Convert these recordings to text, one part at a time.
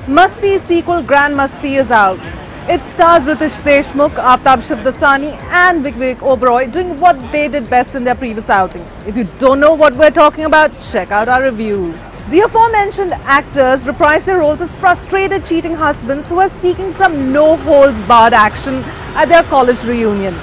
Masti sequel Grand Masti is out. It stars Ritesh Deshmukh, Aftab Shivdasani and Vivek Oberoi doing what they did best in their previous outing. If you don't know what we're talking about, check out our review. The aforementioned actors reprise their roles as frustrated cheating husbands who are seeking some no-holds-barred action at their college reunion.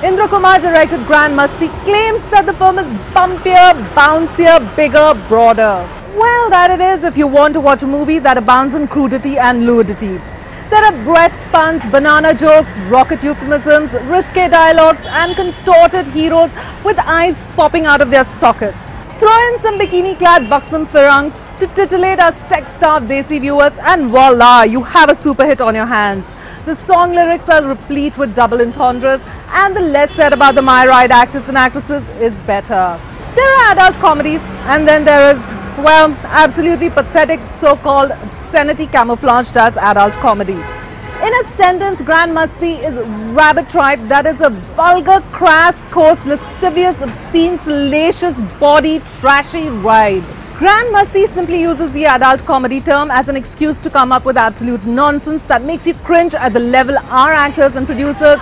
Indra Kumar directed Grand Masti claims that the film is bumpier, bouncier, bigger, broader. Well, that it is if you want to watch a movie that abounds in crudity and luridity. There are breast puns, banana jokes, rocket euphemisms, risque dialogues and contorted heroes with eyes popping out of their sockets. Throw in some bikini-clad buxom firangs to titillate our sex-starved Desi viewers and voila, you have a super hit on your hands. The song lyrics are replete with double entendres and the less said about the My Ride actors and actresses is better. There are adult comedies and then there is, well, absolutely pathetic so-called obscenity camouflaged as adult comedy. In a sentence, Grand Masti is rabbit tripe that is a vulgar, crass, coarse, lascivious, obscene, salacious, body, trashy ride. Grand Masti simply uses the adult comedy term as an excuse to come up with absolute nonsense that makes you cringe at the level our actors and producers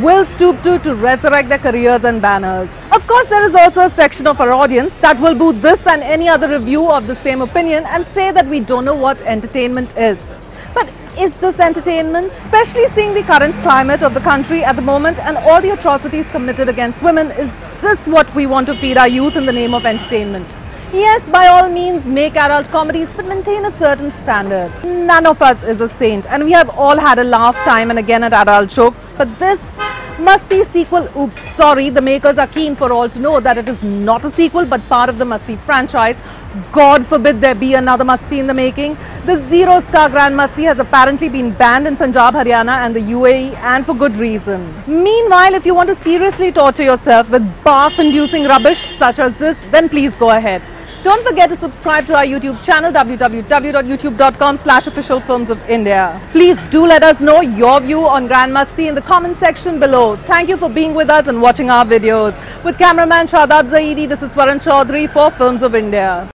will stoop to resurrect their careers and banners. Of course, there is also a section of our audience that will boo this and any other review of the same opinion and say that we don't know what entertainment is. But is this entertainment? Especially seeing the current climate of the country at the moment and all the atrocities committed against women, is this what we want to feed our youth in the name of entertainment? Yes, by all means, make adult comedies, but maintain a certain standard. None of us is a saint, and we have all had a laugh time and again at adult jokes. But this Masti sequel, oops, sorry, the makers are keen for all to know that it is not a sequel, but part of the Masti franchise. God forbid there be another Masti in the making. The zero-star Grand Masti has apparently been banned in Punjab, Haryana and the UAE, and for good reason. Meanwhile, if you want to seriously torture yourself with barf-inducing rubbish such as this, then please go ahead. Don't forget to subscribe to our YouTube channel www.youtube.com/officialfilmsofindia. Please do let us know your view on Grand Masti in the comment section below. Thank you for being with us and watching our videos. With cameraman Shadab Zaidi, this is Swaran Chaudhary for Films of India.